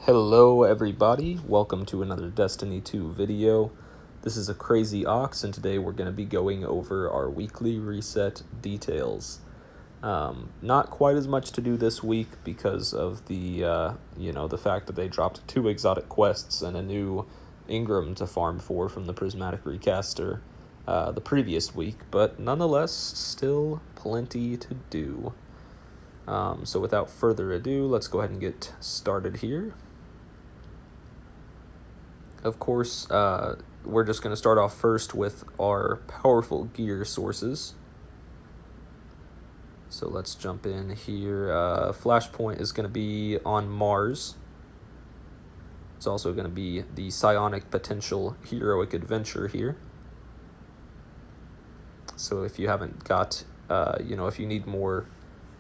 Hello everybody, welcome to another Destiny 2 video. This is a Crazy Ox, and today we're going to be going over our weekly reset details. Not quite as much to do this week because of the the fact that they dropped 2 exotic quests and a new Ingram to farm for from the Prismatic Recaster the previous week, but nonetheless, still plenty to do. So without further ado, let's go ahead and get started here. Of course, we're just going to start off first with our powerful gear sources. So let's jump in here. Flashpoint is going to be on Mars. It's also going to be the Psionic Potential Heroic Adventure here. So if you haven't got, if you need more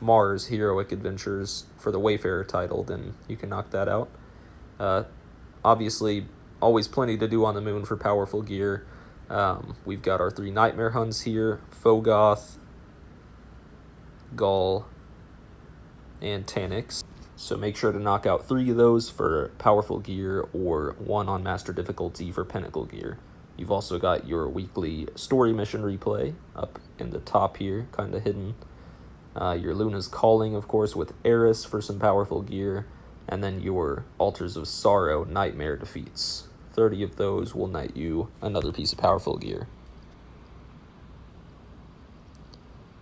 Mars Heroic Adventures for the Wayfarer title, then you can knock that out. Obviously, always plenty to do on the moon for powerful gear. We've got our 3 Nightmare Hunts here: Fogoth, Gaul, and Taniks. So make sure to knock out 3 of those for powerful gear, or 1 on master difficulty for pinnacle gear. You've also got your weekly story mission replay up in the top here, kind of hidden. Your Luna's Calling, of course, with Eris for some powerful gear. And then your Altars of Sorrow Nightmare defeats. 30 of those will net you another piece of powerful gear.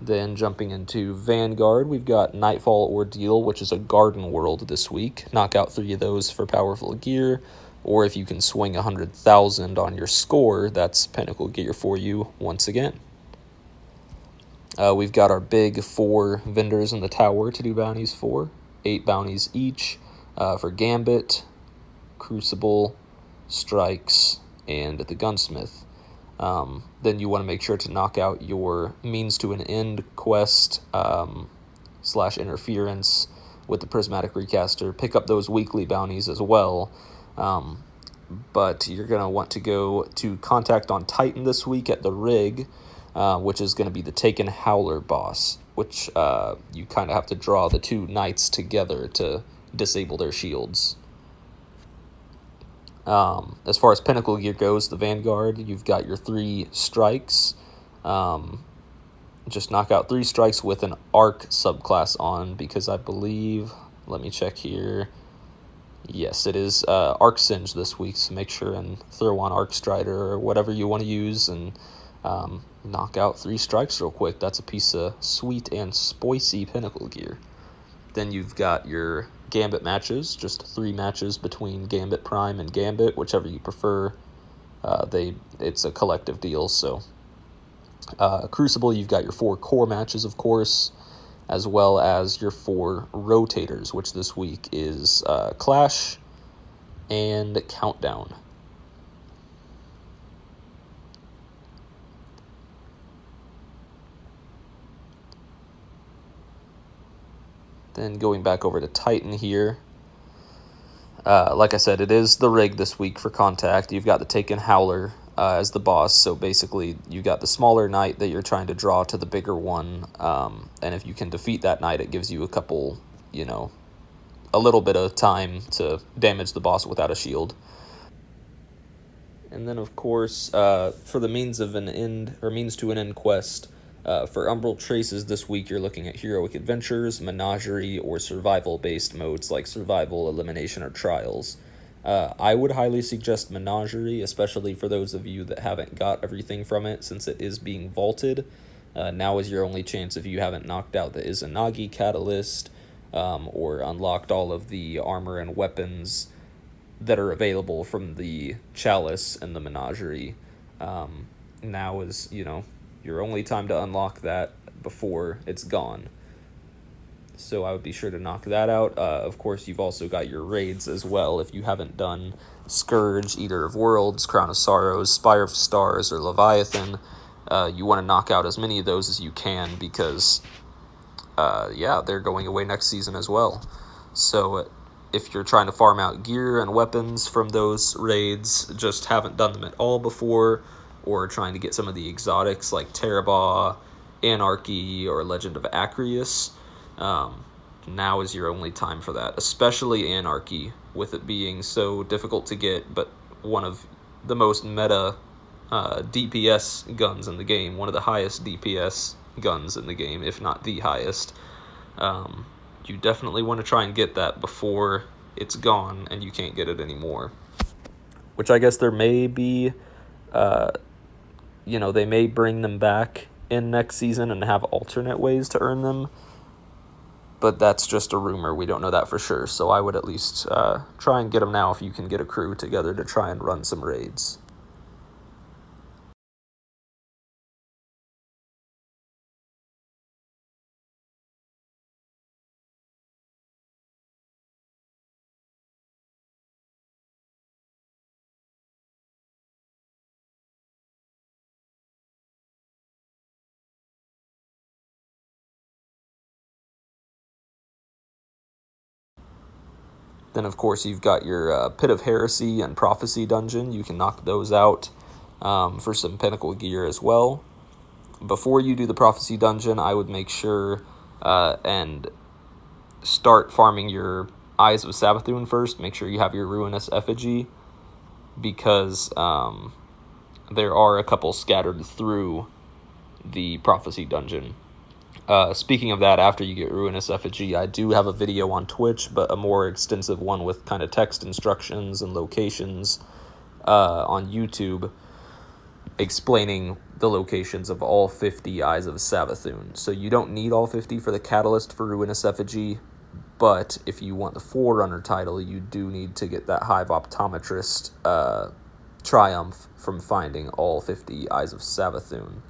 Then jumping into Vanguard, we've got Nightfall Ordeal, which is a garden world this week. Knock out 3 of those for powerful gear, or if you can swing 100,000 on your score, that's pinnacle gear for you once again. We've got our big 4 vendors in the tower to do bounties for. 8 bounties each for Gambit, Crucible, Strikes, and the Gunsmith. Then you want to make sure to knock out your Means to an End quest / interference with the Prismatic Recaster. Pick up those weekly bounties as well. But you're going to want to go to Contact on Titan this week at the Rig, which is going to be the Taken Howler boss, which you kind of have to draw the 2 knights together to disable their shields. As far as pinnacle gear goes, the Vanguard, you've got your 3 strikes. Just knock out 3 strikes with an Arc subclass on, because I believe, let me check here. Yes, it is Arc Singe this week, so make sure and throw on Arc Strider or whatever you want to use and knock out 3 strikes real quick. That's a piece of sweet and spicy pinnacle gear. Then you've got your Gambit matches, just 3 matches between Gambit Prime and Gambit, whichever you prefer. It's a collective deal, so Crucible, you've got your 4 core matches, of course, as well as your 4 rotators, which this week is Clash and Countdown. Then going back over to Titan here, like I said, it is the Rig this week for Contact. You've got the Taken Howler as the boss, so basically you got the smaller knight that you're trying to draw to the bigger one, and if you can defeat that knight, it gives you a couple, a little bit of time to damage the boss without a shield. And then, of course, for the Means to an End quest, for Umbral Traces this week, you're looking at Heroic Adventures, Menagerie, or survival-based modes like Survival, Elimination, or Trials. I would highly suggest Menagerie, especially for those of you that haven't got everything from it, since it is being vaulted. Now is your only chance if you haven't knocked out the Izanagi Catalyst, or unlocked all of the armor and weapons that are available from the Chalice and the Menagerie. Now is, your only time to unlock that before it's gone. So I would be sure to knock that out. Of course, you've also got your raids as well. If you haven't done Scourge, Eater of Worlds, Crown of Sorrows, Spire of Stars, or Leviathan, you want to knock out as many of those as you can, because, they're going away next season as well. So if you're trying to farm out gear and weapons from those raids, just haven't done them at all before, or trying to get some of the exotics like Terabah, Anarchy, or Legend of Acreus, now is your only time for that, especially Anarchy, with it being so difficult to get, but one of the most meta DPS guns in the game, one of the highest DPS guns in the game, if not the highest. You definitely want to try and get that before it's gone and you can't get it anymore. Which I guess there may be, they may bring them back in next season and have alternate ways to earn them. But that's just a rumor. We don't know that for sure. So I would at least try and get them now if you can get a crew together to try and run some raids. Then, of course, you've got your Pit of Heresy and Prophecy dungeon. You can knock those out for some Pinnacle gear as well. Before you do the Prophecy dungeon, I would make sure and start farming your Eyes of Savathun first. Make sure you have your Ruinous Effigy, because there are a couple scattered through the Prophecy dungeon. Speaking of that, after you get Ruinous Effigy, I do have a video on Twitch, but a more extensive one with kind of text instructions and locations on YouTube, explaining the locations of all 50 Eyes of Savathun. So you don't need all 50 for the Catalyst for Ruinous Effigy, but if you want the Forerunner title, you do need to get that Hive Optometrist Triumph from finding all 50 Eyes of Savathun.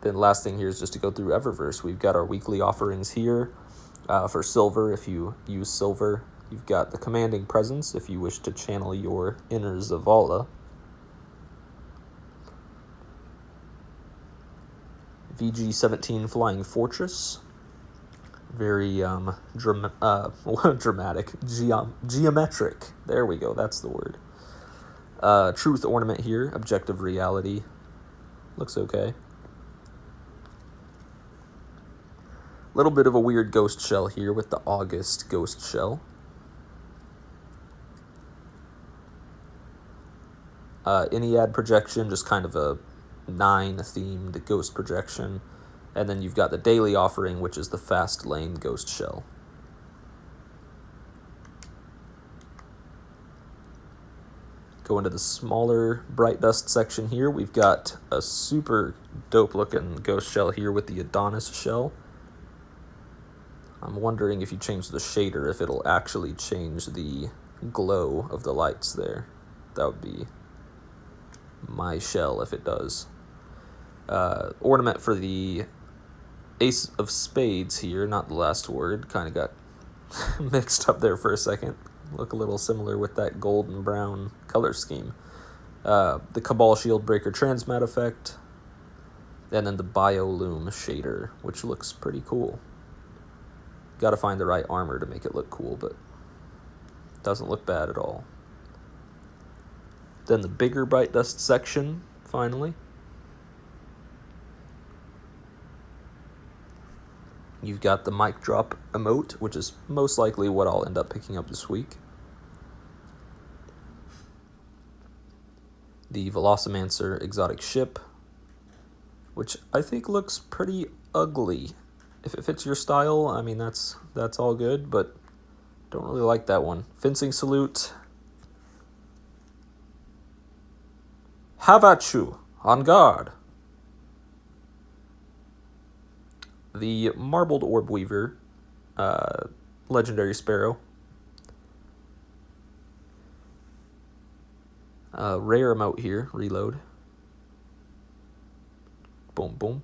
Then last thing here is just to go through Eververse. We've got our weekly offerings here for silver if you use silver. You've got the Commanding Presence if you wish to channel your inner Zavala. VG-17 Flying Fortress. Very dramatic. Geometric. There we go, that's the word. Truth Ornament here, Objective Reality. Looks okay. Little bit of a weird ghost shell here with the August ghost shell. Ennead projection, just kind of a 9-themed ghost projection. And then you've got the daily offering, which is the fast lane ghost shell. Go into the smaller Bright Dust section here. We've got a super dope looking ghost shell here with the Adonis shell. I'm wondering if you change the shader, if it'll actually change the glow of the lights there. That would be my shell if it does. Ornament for the Ace of Spades here, not the last word. Kind of got mixed up there for a second. Look a little similar with that gold and brown color scheme. The Cabal Shield Breaker Transmat effect. And then the Biolume shader, which looks pretty cool. Got to find the right armor to make it look cool, but doesn't look bad at all. Then the bigger Bright Dust section, finally. You've got the Mic Drop emote, which is most likely what I'll end up picking up this week. The Velocimancer exotic ship, which I think looks pretty ugly. If it fits your style, I mean, that's all good, but don't really like that one. Fencing Salute. Have at you, on guard. The Marbled Orb Weaver, Legendary Sparrow. Rare emote here, Reload. Boom, boom.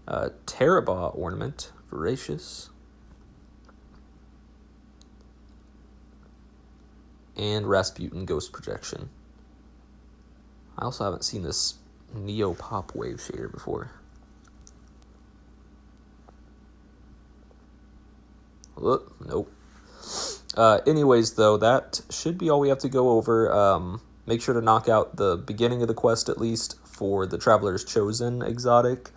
Terabah Ornament, Voracious. And Rasputin Ghost Projection. I also haven't seen this Neo Pop Wave shader before. Nope. Anyways, though, that should be all we have to go over. Make sure to knock out the beginning of the quest, at least, for the Traveler's Chosen exotic.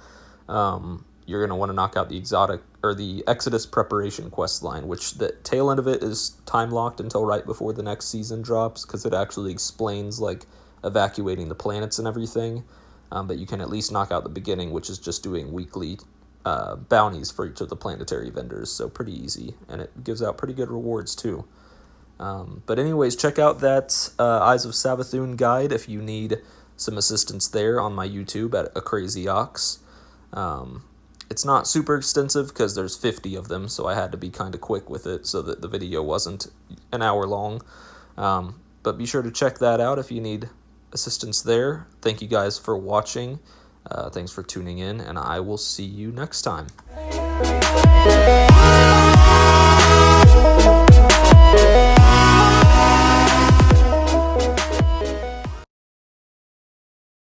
you're going to want to knock out the exotic or the Exodus preparation quest line, which the tail end of it is time locked until right before the next season drops, because it actually explains like evacuating the planets and everything. But you can at least knock out the beginning, which is just doing weekly bounties for each of the planetary vendors. So pretty easy, and it gives out pretty good rewards too. But anyways, check out that Eyes of Savathun guide if you need some assistance there on my YouTube at A Crazy Ox. It's not super extensive because there's 50 of them, so I had to be kind of quick with it so that the video wasn't an hour long. But be sure to check that out if you need assistance there. Thank you guys for watching. Thanks for tuning in, and I will see you next time.